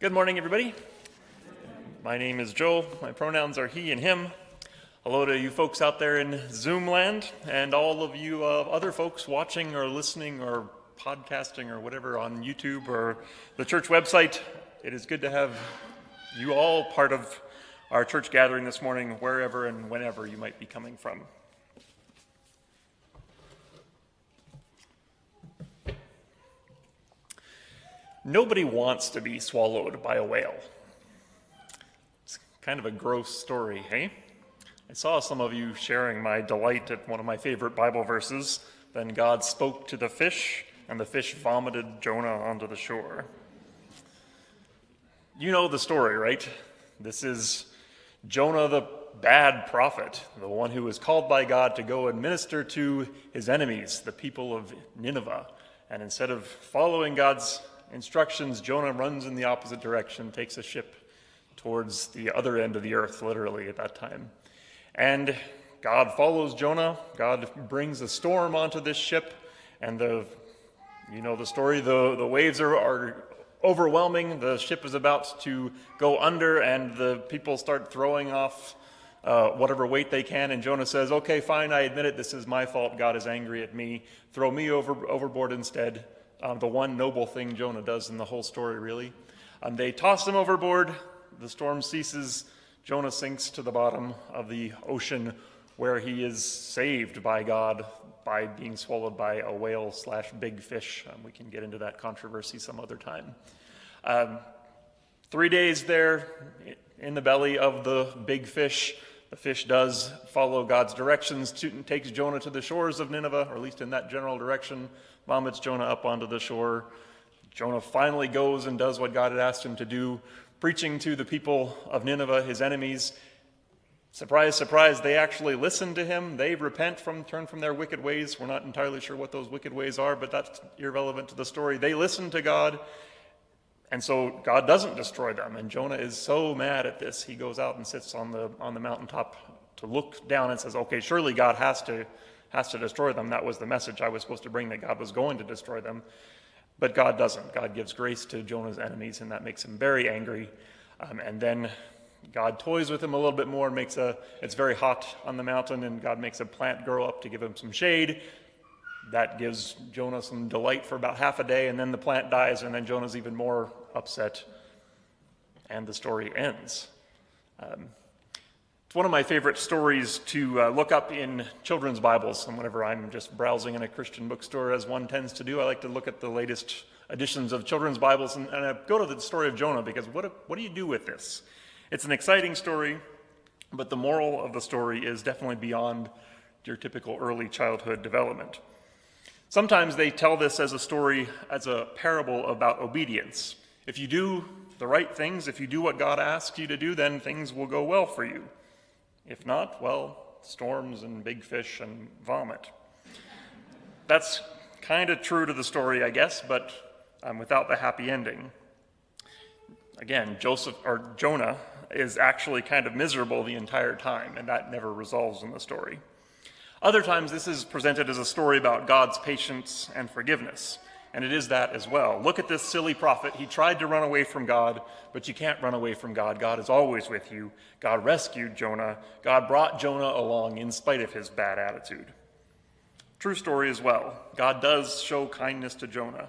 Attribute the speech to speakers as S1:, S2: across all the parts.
S1: Good morning, everybody. My name is Joe. My pronouns are he and him. Hello to you folks out there in Zoom land and all of you other folks watching or listening or podcasting or whatever on YouTube or the church website. It is good to have you all part of our church gathering this morning, wherever and whenever you might be coming from. Nobody wants to be swallowed by a whale. It's kind of a gross story, hey? I saw some of you sharing my delight at one of my favorite Bible verses. Then God spoke to the fish, and the fish vomited Jonah onto the shore. You know the story, right? This is Jonah the bad prophet, the one who was called by God to go and minister to his enemies, the people of Nineveh. And instead of following God's instructions, Jonah runs in the opposite direction, takes a ship towards the other end of the earth, literally, at that time. And God follows Jonah. God brings a storm onto this ship, and you know the story, the waves are overwhelming. The ship is about to go under, and the people start throwing off whatever weight they can, and Jonah says, okay, fine, I admit it, this is my fault. God is angry at me. Throw me overboard instead. The one noble thing Jonah does in the whole story, really. They toss him overboard. The storm ceases. Jonah sinks to the bottom of the ocean, where he is saved by God by being swallowed by a whale/big fish. We can get into that controversy some other time. 3 days there in the belly of the big fish. The fish does follow God's directions, takes Jonah to the shores of Nineveh, or at least in that general direction, vomits Jonah up onto the shore. Jonah finally goes and does what God had asked him to do, preaching to the people of Nineveh, his enemies. Surprise, surprise, they actually listen to him. They turn from their wicked ways. We're not entirely sure what those wicked ways are, but that's irrelevant to the story. They listen to God, and so God doesn't destroy them. And Jonah is so mad at this, he goes out and sits on the mountaintop to look down and says, okay, surely God has to destroy them. That was the message I was supposed to bring, that God was going to destroy them. But God doesn't. God gives grace to Jonah's enemies, and that makes him very angry. And then God toys with him a little bit more and it's very hot on the mountain, and God makes a plant grow up to give him some shade. That gives Jonah some delight for about half a day, and then the plant dies, and then Jonah's even more upset, and the story ends. It's one of my favorite stories to look up in children's Bibles, and whenever I'm just browsing in a Christian bookstore, as one tends to do, I like to look at the latest editions of children's Bibles, and I go to the story of Jonah, because what do you do with this? It's an exciting story, but the moral of the story is definitely beyond your typical early childhood development. Sometimes they tell this as a story, as a parable about obedience. If you do the right things, if you do what God asks you to do, then things will go well for you. If not, well, storms and big fish and vomit. That's kind of true to the story, I guess, but without the happy ending. Again, Jonah is actually kind of miserable the entire time, and that never resolves in the story. Other times, this is presented as a story about God's patience and forgiveness, and it is that as well. Look at this silly prophet. He tried to run away from God, but you can't run away from God. God is always with you. God rescued Jonah. God brought Jonah along in spite of his bad attitude. True story as well. God does show kindness to Jonah,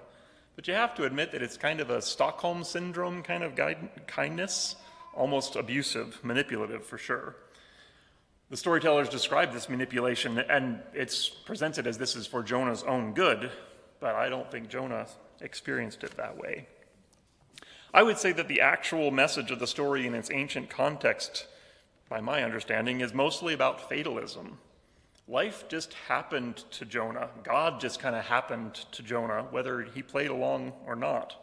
S1: but you have to admit that it's kind of a Stockholm Syndrome kind of kindness, almost abusive, manipulative for sure. The storytellers describe this manipulation, and it's presented as this is for Jonah's own good, but I don't think Jonah experienced it that way. I would say that the actual message of the story in its ancient context, by my understanding, is mostly about fatalism. Life just happened to Jonah. God just kind of happened to Jonah, whether he played along or not.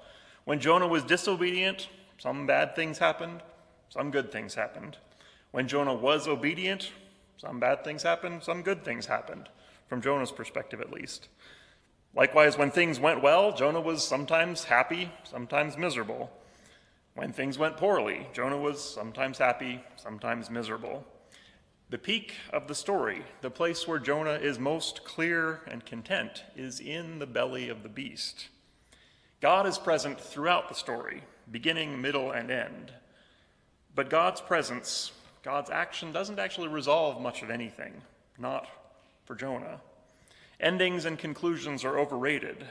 S1: When Jonah was disobedient, some bad things happened, some good things happened. When Jonah was obedient, some bad things happened, some good things happened, from Jonah's perspective at least. Likewise, when things went well, Jonah was sometimes happy, sometimes miserable. When things went poorly, Jonah was sometimes happy, sometimes miserable. The peak of the story, the place where Jonah is most clear and content, is in the belly of the beast. God is present throughout the story, beginning, middle, and end. But God's presence, God's action doesn't actually resolve much of anything, not for Jonah. Endings and conclusions are overrated.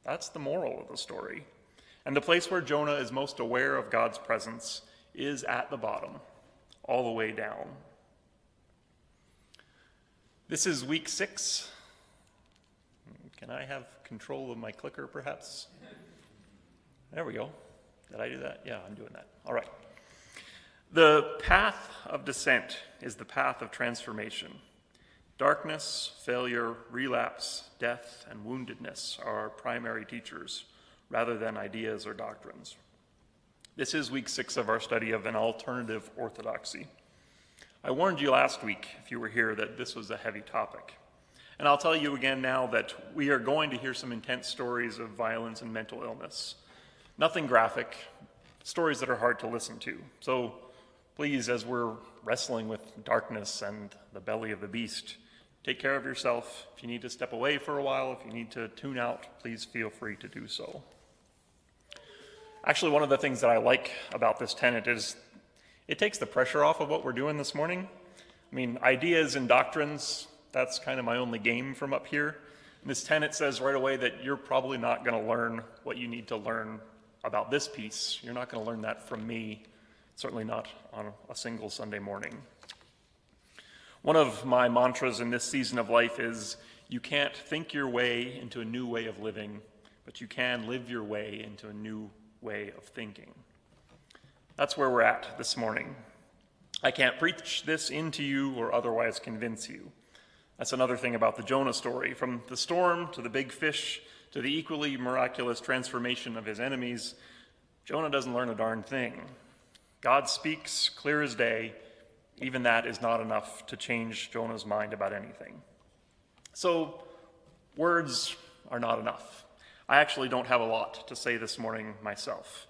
S1: That's the moral of the story. And the place where Jonah is most aware of God's presence is at the bottom, all the way down. This is week 6. Can I have control of my clicker, perhaps? There we go. Did I do that? Yeah, I'm doing that. All right. The path of descent is the path of transformation. Darkness, failure, relapse, death, and woundedness are our primary teachers, rather than ideas or doctrines. This is week 6 of our study of an alternative orthodoxy. I warned you last week, if you were here, that this was a heavy topic. And I'll tell you again now that we are going to hear some intense stories of violence and mental illness. Nothing graphic, stories that are hard to listen to. So please, as we're wrestling with darkness and the belly of the beast, take care of yourself. If you need to step away for a while, if you need to tune out, please feel free to do so. Actually, one of the things that I like about this tenet is it takes the pressure off of what we're doing this morning. I mean, ideas and doctrines, that's kind of my only game from up here. And this tenet says right away that you're probably not going to learn what you need to learn about this piece. You're not going to learn that from me, certainly not on a single Sunday morning. One of my mantras in this season of life is, you can't think your way into a new way of living, but you can live your way into a new way of thinking. That's where we're at this morning. I can't preach this into you or otherwise convince you. That's another thing about the Jonah story. From the storm to the big fish to the equally miraculous transformation of his enemies, Jonah doesn't learn a darn thing. God speaks clear as day. Even that is not enough to change Jonah's mind about anything. So, words are not enough. I actually don't have a lot to say this morning myself,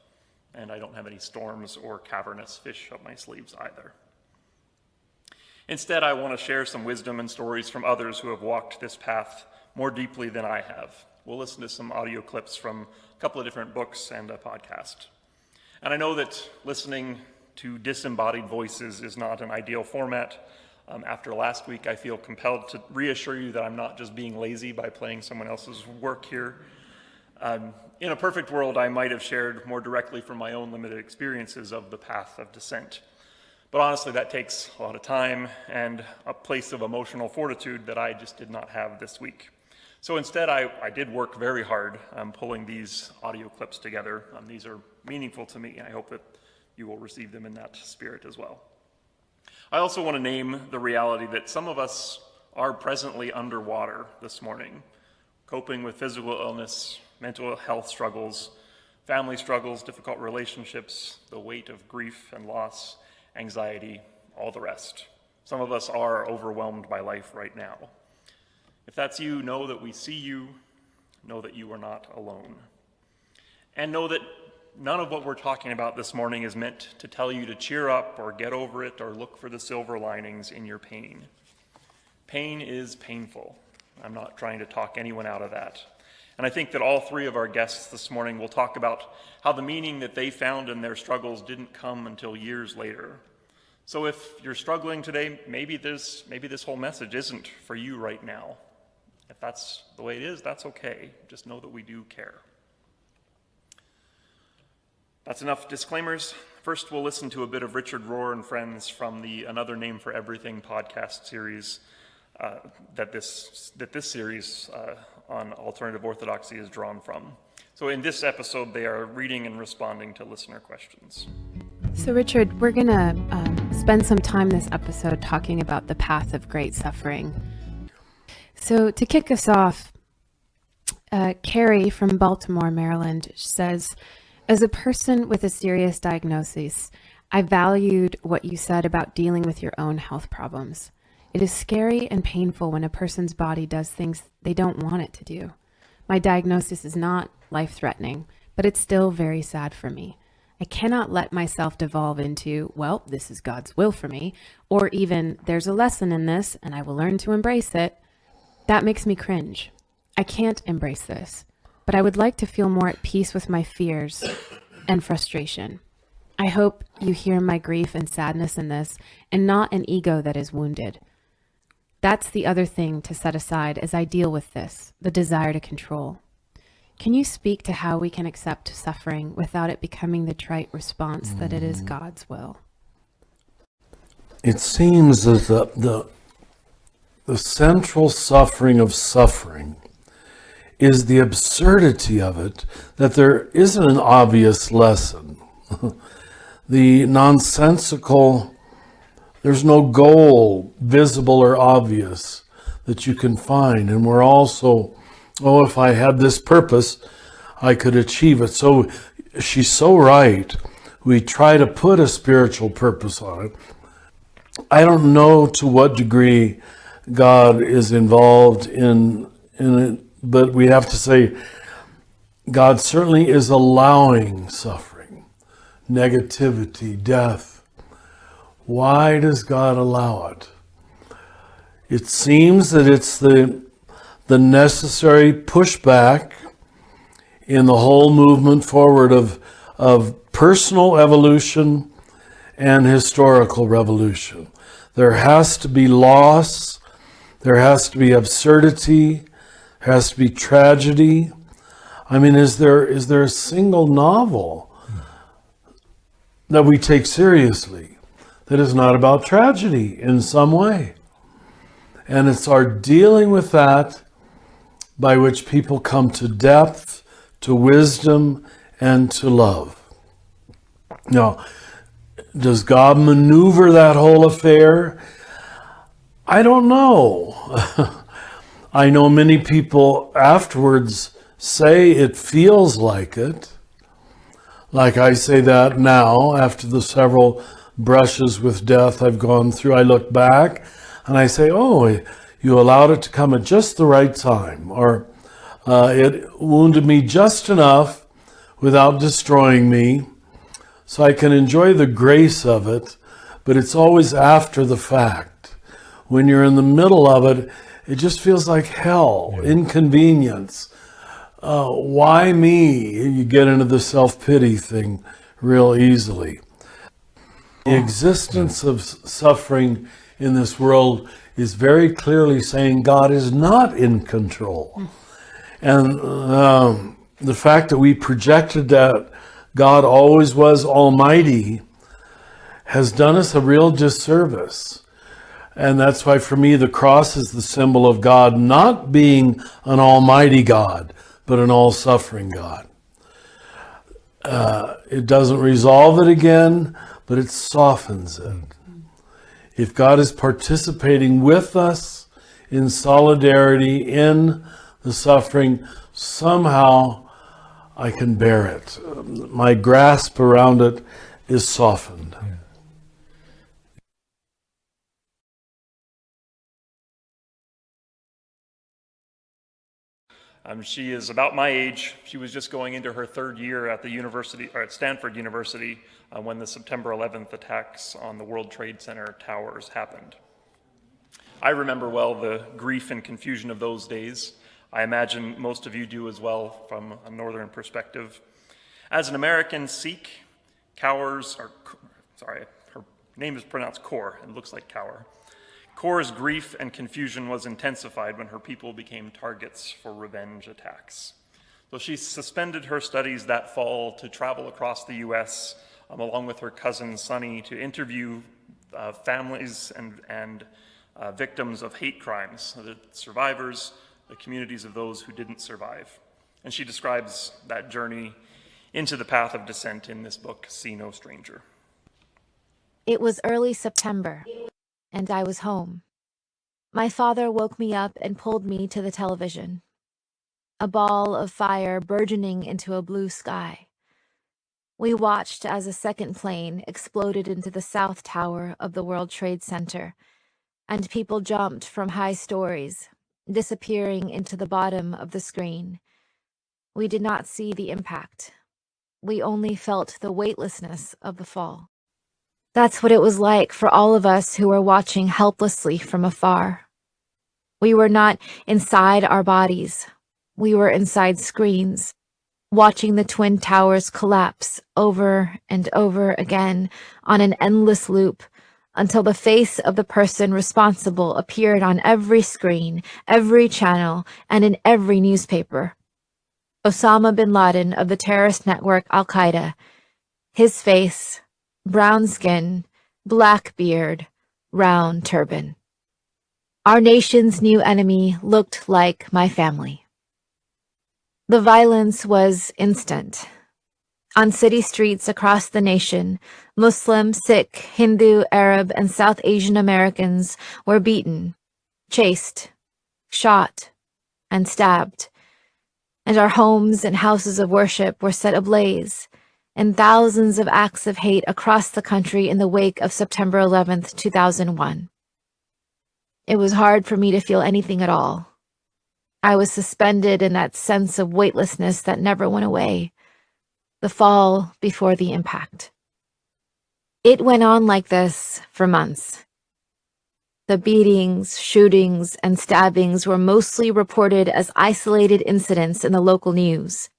S1: and I don't have any storms or cavernous fish up my sleeves either. Instead, I want to share some wisdom and stories from others who have walked this path more deeply than I have. We'll listen to some audio clips from a couple of different books and a podcast. And I know that listening to disembodied voices is not an ideal format. After last week, I feel compelled to reassure you that I'm not just being lazy by playing someone else's work here. In a perfect world, I might have shared more directly from my own limited experiences of the path of descent. But honestly, that takes a lot of time and a place of emotional fortitude that I just did not have this week. So instead, I did work very hard pulling these audio clips together. These are meaningful to me. I hope that you will receive them in that spirit as well. I also want to name the reality that some of us are presently underwater this morning, coping with physical illness, mental health struggles, family struggles, difficult relationships, the weight of grief and loss, anxiety, all the rest. Some of us are overwhelmed by life right now. If that's you, know that we see you, know that you are not alone. And know that none of what we're talking about this morning is meant to tell you to cheer up or get over it or look for the silver linings in your pain. Pain is painful. I'm not trying to talk anyone out of that. And I think that all three of our guests this morning will talk about how the meaning that they found in their struggles didn't come until years later. So if you're struggling today, maybe this whole message isn't for you right now. If that's the way it is, that's okay. Just know that we do care. That's enough disclaimers. First, we'll listen to a bit of Richard Rohr and Friends from the Another Name for Everything podcast series that this series on Alternative Orthodoxy is drawn from. So in this episode, they are reading and responding to listener questions.
S2: So Richard, we're going to spend some time this episode talking about the path of great suffering. So to kick us off, Carrie from Baltimore, Maryland says, as a person with a serious diagnosis, I valued what you said about dealing with your own health problems. It is scary and painful when a person's body does things they don't want it to do. My diagnosis is not life-threatening, but it's still very sad for me. I cannot let myself devolve into, well, this is God's will for me, or even, there's a lesson in this and I will learn to embrace it. That makes me cringe. I can't embrace this, but I would like to feel more at peace with my fears and frustration. I hope you hear my grief and sadness in this, and not an ego that is wounded. That's the other thing to set aside as I deal with this, the desire to control. Can you speak to how we can accept suffering without it becoming the trite response that it is God's will?
S3: It seems that the central suffering of suffering is the absurdity of it, that there isn't an obvious lesson. The nonsensical, there's no goal visible or obvious that you can find. And we're also, if I had this purpose, I could achieve it. So she's so right. We try to put a spiritual purpose on it. I don't know to what degree God is involved in it, but we have to say God certainly is allowing suffering, negativity, death. Why does God allow it? It seems that it's the necessary pushback in the whole movement forward of personal evolution and historical revolution. There has to be loss, there has to be absurdity, there has to be tragedy. I mean, is there a single novel that we take seriously that is not about tragedy in some way? And it's our dealing with that by which people come to depth, to wisdom, and to love. Now, does God maneuver that whole affair? I don't know. I know many people afterwards say it feels like it. Like I say that now, after the several brushes with death I've gone through, I look back and I say, oh, you allowed it to come at just the right time, or it wounded me just enough without destroying me, so I can enjoy the grace of it, but it's always after the fact. When you're in the middle of it, it just feels like hell, inconvenience. Why me? You get into the self-pity thing real easily. The existence of suffering in this world is very clearly saying God is not in control. And the fact that we projected that God always was almighty has done us a real disservice. And that's why for me the cross is the symbol of God not being an almighty God, but an all-suffering God. It doesn't resolve it again, but it softens it. If God is participating with us in solidarity in the suffering, somehow I can bear it. My grasp around it is softened.
S1: She is about my age. She was just going into her third year at the university, or at Stanford University, when the September 11th attacks on the World Trade Center towers happened. I remember well the grief and confusion of those days. I imagine most of you do as well from a northern perspective. As an American Sikh, her name is pronounced Kaur, and looks like Kaur. Kaur's grief and confusion was intensified when her people became targets for revenge attacks. So she suspended her studies that fall to travel across the U.S. Along with her cousin Sunny to interview families and victims of hate crimes, the survivors, the communities of those who didn't survive. And she describes that journey into the path of descent in this book, See No Stranger.
S4: It was early September, and I was home. My father woke me up and pulled me to the television. A ball of fire burgeoning into a blue sky. We watched as a second plane exploded into the south tower of the World Trade Center, and people jumped from high stories, disappearing into the bottom of the screen. We did not see the impact. We only felt the weightlessness of the fall. That's what it was like for all of us who were watching helplessly from afar. We were not inside our bodies. We were inside screens, watching the Twin Towers collapse over and over again on an endless loop until the face of the person responsible appeared on every screen, every channel, and in every newspaper. Osama bin Laden of the terrorist network Al-Qaeda. His face, brown skin, black beard, round turban. Our nation's new enemy looked like my family. The violence was instant. On city streets across the nation, Muslim, Sikh, Hindu, Arab, and South Asian Americans were beaten, chased, shot, and stabbed. And our homes and houses of worship were set ablaze, and thousands of acts of hate across the country in the wake of September 11th, 2001. It was hard for me to feel anything at all. I was suspended in that sense of weightlessness that never went away, the fall before the impact. It went on like this for months. The beatings, shootings, and stabbings were mostly reported as isolated incidents in the local news.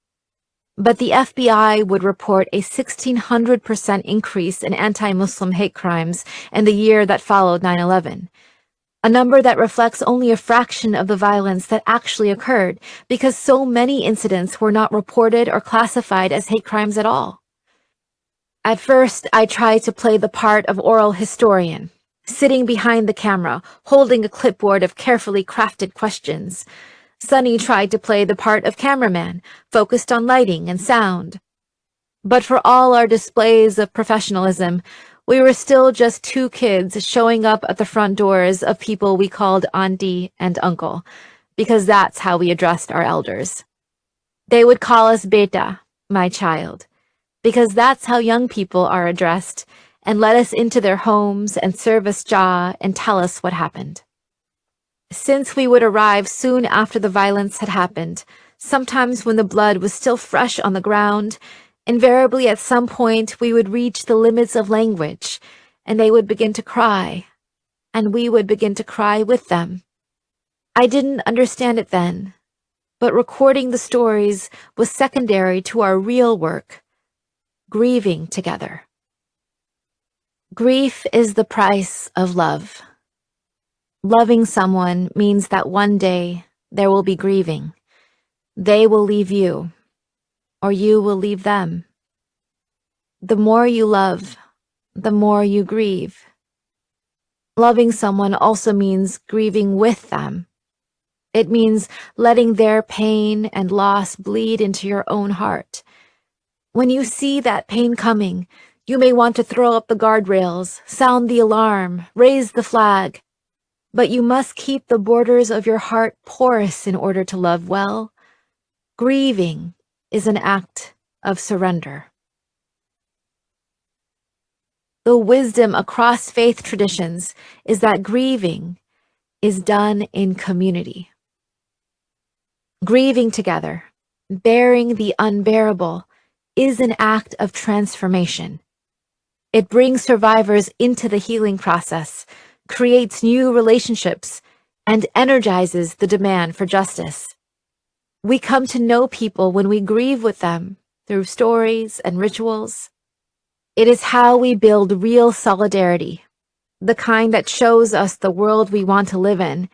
S4: But the FBI would report a 1,600% increase in anti-Muslim hate crimes in the year that followed 9/11, a number that reflects only a fraction of the violence that actually occurred because so many incidents were not reported or classified as hate crimes at all. At first, I tried to play the part of oral historian, sitting behind the camera, holding a clipboard of carefully crafted questions. Sunny tried to play the part of cameraman, focused on lighting and sound. But for all our displays of professionalism, we were still just two kids showing up at the front doors of people we called auntie and uncle, because that's how we addressed our elders. They would call us beta, my child, because that's how young people are addressed, and let us into their homes and serve us cha and tell us what happened. Since we would arrive soon after the violence had happened, sometimes when the blood was still fresh on the ground, invariably at some point we would reach the limits of language, and they would begin to cry, and we would begin to cry with them. I didn't understand it then, but recording the stories was secondary to our real work, grieving together. Grief is the price of love. Loving someone means that one day there will be grieving. They will leave you, or you will leave them. The more you love, the more you grieve. Loving someone also means grieving with them. It means letting their pain and loss bleed into your own heart. When you see that pain coming, you may want to throw up the guardrails, sound the alarm, raise the flag. But you must keep the borders of your heart porous in order to love well. Grieving is an act of surrender. The wisdom across faith traditions is that grieving is done in community. Grieving together, bearing the unbearable, is an act of transformation. It brings survivors into the healing process, creates new relationships, and energizes the demand for justice. We come to know people when we grieve with them through stories and rituals. It is how we build real solidarity, the kind that shows us the world we want to live in,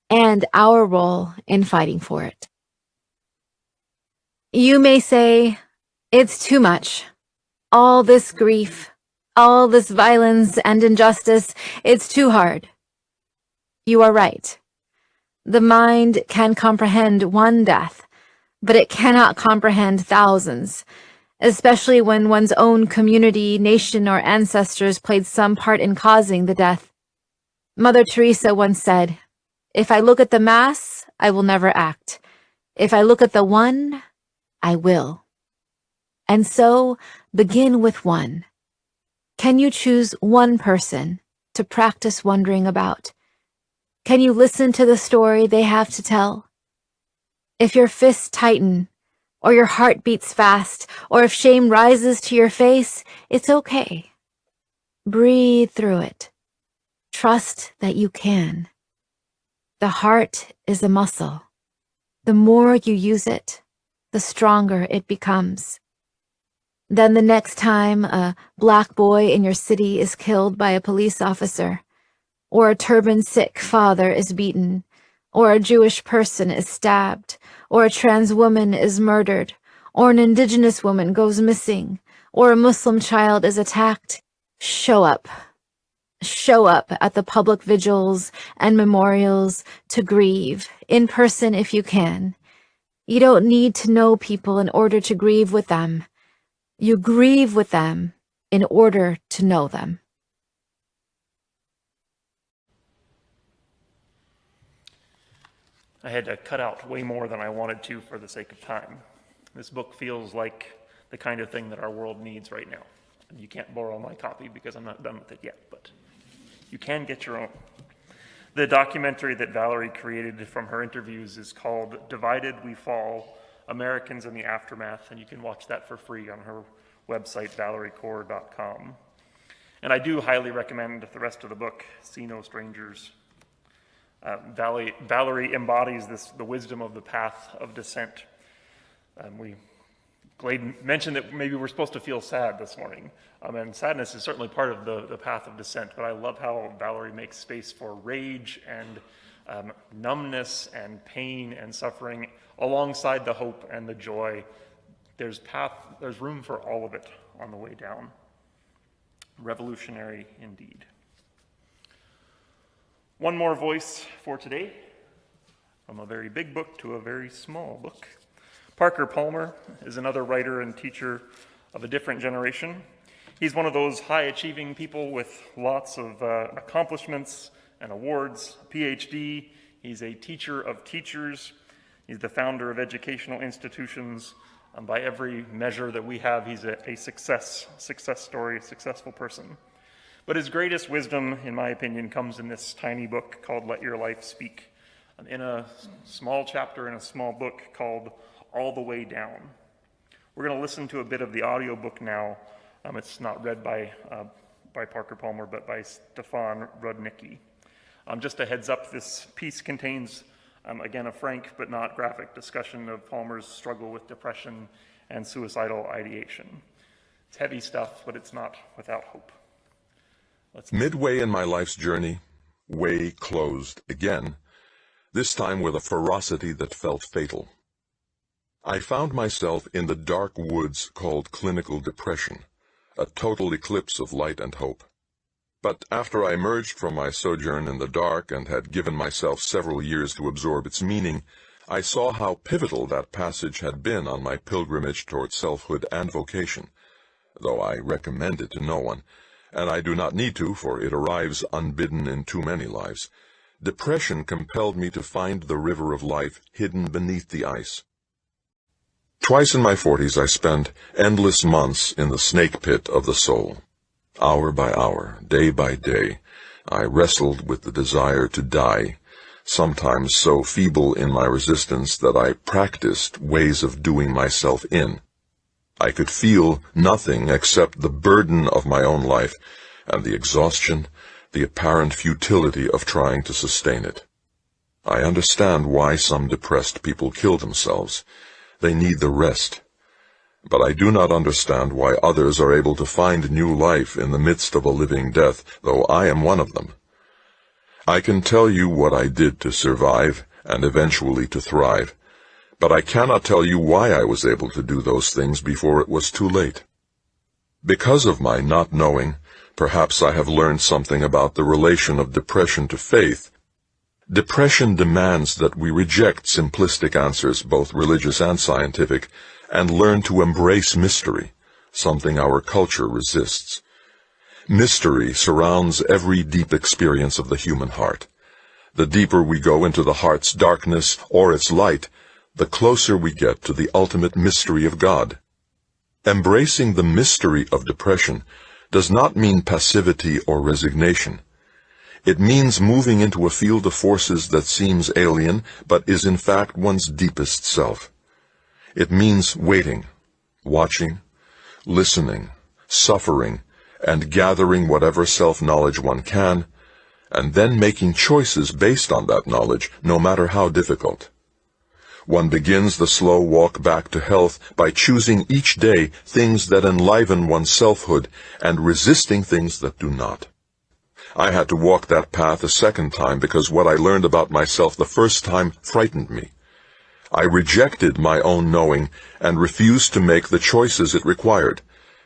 S4: and our role in fighting for it. You may say, it's too much. All this grief, all this violence and injustice, it's too hard. You are right. The mind can comprehend one death, but it cannot comprehend thousands, especially when one's own community, nation, or ancestors played some part in causing the death. Mother Teresa once said, "If I look at the mass, I will never act. If I look at the one, I will." And so, begin with one. Can you choose one person to practice wondering about? Can you listen to the story they have to tell? If your fists tighten, or your heart beats fast, or if shame rises to your face, it's okay. Breathe through it. Trust that you can. The heart is a muscle. The more you use it, the stronger it becomes. Then the next time a black boy in your city is killed by a police officer, or a turban-sick father is beaten, or a Jewish person is stabbed, or a trans woman is murdered, or an indigenous woman goes missing, or a Muslim child is attacked, show up. Show up at the public vigils and memorials to grieve, in person if you can. You don't need to know people in order to grieve with them. You grieve with them in order to know them.
S1: I had to cut out way more than I wanted to for the sake of time. This book feels like the kind of thing that our world needs right now. And you can't borrow my copy because I'm not done with it yet, but you can get your own. The documentary that Valarie created from her interviews is called Divided We Fall, Americans in the Aftermath, and you can watch that for free on her website, ValarieKaur.com. And I do highly recommend the rest of the book, See No Strangers. Valarie embodies the wisdom of the path of descent. Glade mentioned that maybe we're supposed to feel sad this morning, and sadness is certainly part of the path of descent, but I love how Valarie makes space for rage and numbness and pain and suffering alongside the hope and the joy. There's room for all of it on the way down. Revolutionary indeed. One more voice for today, from a very big book to a very small book. Parker Palmer is another writer and teacher of a different generation. He's one of those high-achieving people with lots of accomplishments and awards, PhD. He's a teacher of teachers. He's the founder of educational institutions. By every measure that we have, he's a success story, a successful person. But his greatest wisdom, in my opinion, comes in this tiny book called Let Your Life Speak, in a small chapter in a small book called All the Way Down. We're going to listen to a bit of the audiobook now. It's not read by Parker Palmer, but by Stefan Rudnicki. Just a heads up, this piece contains, again, a frank but not graphic discussion of Palmer's struggle with depression and suicidal ideation. It's heavy stuff, but it's not without hope.
S5: Midway in my life's journey, way closed again, this time with a ferocity that felt fatal. I found myself in the dark woods called clinical depression, a total eclipse of light and hope. But after I emerged from my sojourn in the dark and had given myself several years to absorb its meaning, I saw how pivotal that passage had been on my pilgrimage toward selfhood and vocation, though I recommend it to no one, and I do not need to, for it arrives unbidden in too many lives. Depression compelled me to find the river of life hidden beneath the ice. Twice in my 40s I spent endless months in the snake pit of the soul. Hour by hour, day by day, I wrestled with the desire to die, sometimes so feeble in my resistance that I practiced ways of doing myself in. I could feel nothing except the burden of my own life and the exhaustion, the apparent futility of trying to sustain it. I understand why some depressed people kill themselves. They need the rest. But I do not understand why others are able to find new life in the midst of a living death, though I am one of them. I can tell you what I did to survive and eventually to thrive, but I cannot tell you why I was able to do those things before it was too late. Because of my not knowing, perhaps I have learned something about the relation of depression to faith. Depression demands that we reject simplistic answers, both religious and scientific, and learn to embrace mystery, something our culture resists. Mystery surrounds every deep experience of the human heart. The deeper we go into the heart's darkness or its light, the closer we get to the ultimate mystery of God. Embracing the mystery of depression does not mean passivity or resignation. It means moving into a field of forces that seems alien, but is in fact one's deepest self. It means waiting, watching, listening, suffering, and gathering whatever self-knowledge one can, and then making choices based on that knowledge, no matter how difficult. One begins the slow walk back to health by choosing each day things that enliven one's selfhood and resisting things that do not. I had to walk that path a second time because what I learned about myself the first time frightened me. I rejected my own knowing and refused to make the choices it required,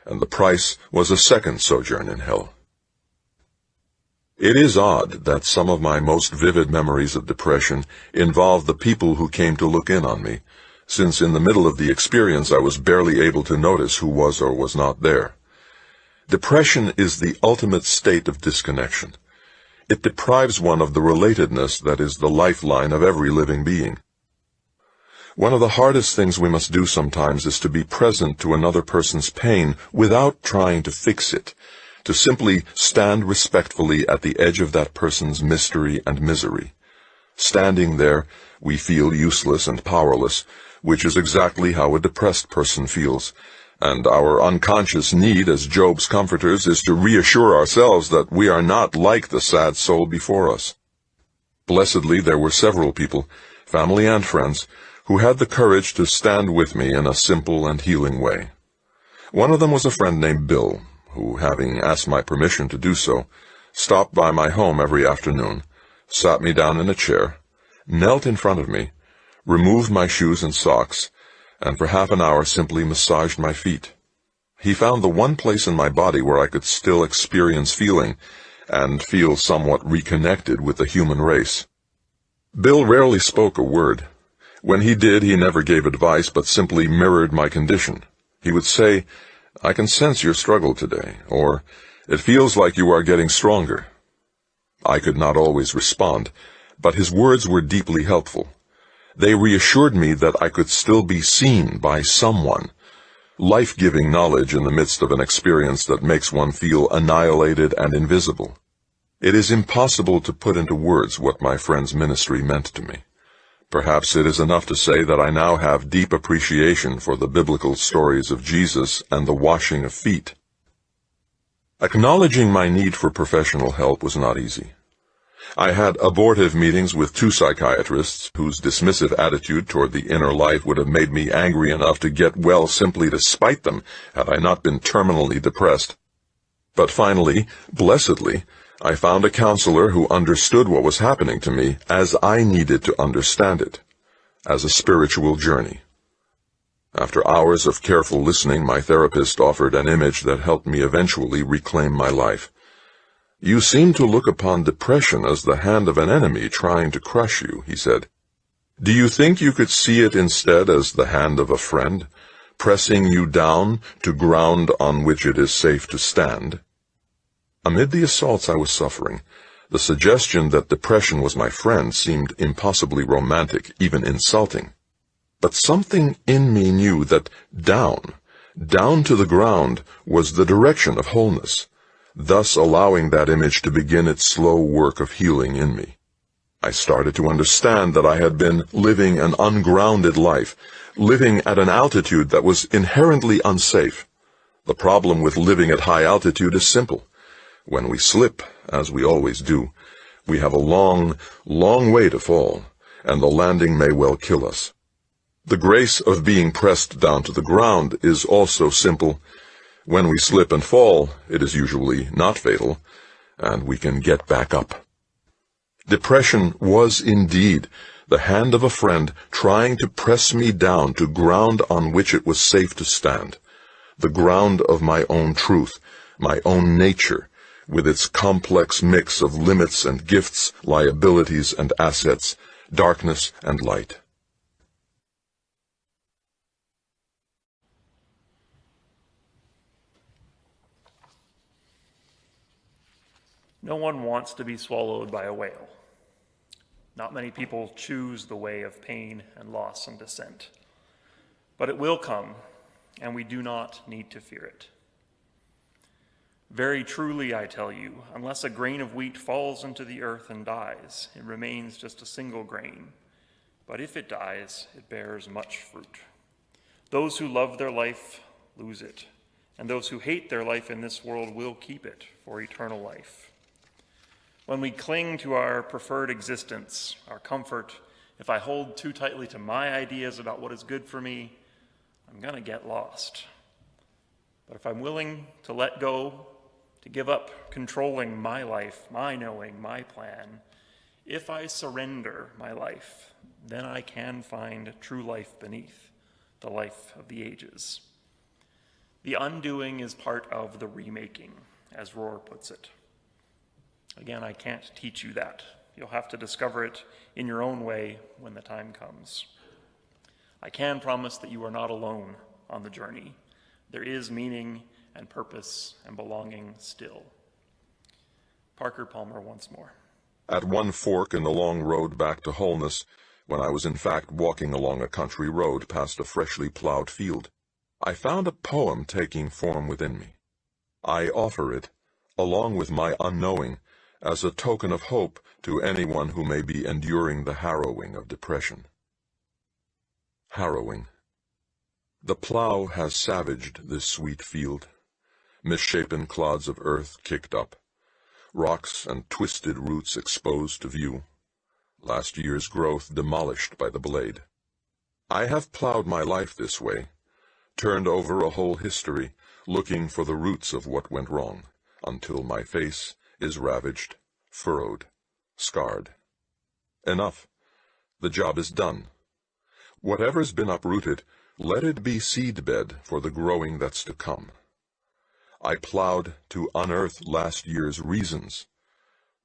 S5: and the price was a second sojourn in hell. It is odd that some of my most vivid memories of depression involve the people who came to look in on me, since in the middle of the experience I was barely able to notice who was or was not there. Depression is the ultimate state of disconnection. It deprives one of the relatedness that is the lifeline of every living being. One of the hardest things we must do sometimes is to be present to another person's pain without trying to fix it, to simply stand respectfully at the edge of that person's mystery and misery. Standing there, we feel useless and powerless, which is exactly how a depressed person feels, and our unconscious need as Job's comforters is to reassure ourselves that we are not like the sad soul before us. Blessedly, there were several people, family and friends, who had the courage to stand with me in a simple and healing way. One of them was a friend named Bill, who, having asked my permission to do so, stopped by my home every afternoon, sat me down in a chair, knelt in front of me, removed my shoes and socks, and for half an hour simply massaged my feet. He found the one place in my body where I could still experience feeling, and feel somewhat reconnected with the human race. Bill rarely spoke a word. When he did, he never gave advice, but simply mirrored my condition. He would say, "I can sense your struggle today," or, "It feels like you are getting stronger." I could not always respond, but his words were deeply helpful. They reassured me that I could still be seen by someone. Life-giving knowledge in the midst of an experience that makes one feel annihilated and invisible. It is impossible to put into words what my friend's ministry meant to me. Perhaps it is enough to say that I now have deep appreciation for the biblical stories of Jesus and the washing of feet. Acknowledging my need for professional help was not easy. I had abortive meetings with 2 psychiatrists whose dismissive attitude toward the inner life would have made me angry enough to get well simply to spite them had I not been terminally depressed. But finally, blessedly, I found a counselor who understood what was happening to me as I needed to understand it, as a spiritual journey. After hours of careful listening, my therapist offered an image that helped me eventually reclaim my life. "You seem to look upon depression as the hand of an enemy trying to crush you," he said. "Do you think you could see it instead as the hand of a friend, pressing you down to ground on which it is safe to stand?" Amid the assaults I was suffering, the suggestion that depression was my friend seemed impossibly romantic, even insulting. But something in me knew that down to the ground, was the direction of wholeness, thus allowing that image to begin its slow work of healing in me. I started to understand that I had been living an ungrounded life, living at an altitude that was inherently unsafe. The problem with living at high altitude is simple. When we slip, as we always do, we have a long, long way to fall, and the landing may well kill us. The grace of being pressed down to the ground is also simple. When we slip and fall, it is usually not fatal, and we can get back up. Depression was indeed the hand of a friend trying to press me down to ground on which it was safe to stand, the ground of my own truth, my own nature, with its complex mix of limits and gifts, liabilities and assets, darkness and light.
S1: No one wants to be swallowed by a whale. Not many people choose the way of pain and loss and descent. But it will come, and we do not need to fear it. Very truly, I tell you, unless a grain of wheat falls into the earth and dies, it remains just a single grain. But if it dies, it bears much fruit. Those who love their life lose it, and those who hate their life in this world will keep it for eternal life. When we cling to our preferred existence, our comfort, If I hold too tightly to my ideas about what is good for me, I'm going to get lost. But if I'm willing to let go, to give up controlling my life, my knowing, my plan, if I surrender my life, then I can find true life beneath, the life of the ages. The undoing is part of the remaking, as Rohr puts it. Again, I can't teach you that. You'll have to discover it in your own way when the time comes. I can promise that you are not alone on the journey. There is meaning and purpose and belonging still. Parker Palmer once more.
S5: At one fork in the long road back to wholeness, when I was in fact walking along a country road past a freshly plowed field, I found a poem taking form within me. I offer it, along with my unknowing, as a token of hope to anyone who may be enduring the harrowing of depression. Harrowing. The plow has savaged this sweet field, misshapen clods of earth kicked up, rocks and twisted roots exposed to view, last year's growth demolished by the blade. I have plowed my life this way, turned over a whole history, looking for the roots of what went wrong, until my face is ravaged, furrowed, scarred. Enough. The job is done. Whatever's been uprooted, let it be seedbed for the growing that's to come. I plowed to unearth last year's reasons.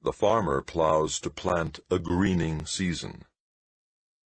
S5: The farmer plows to plant a greening season.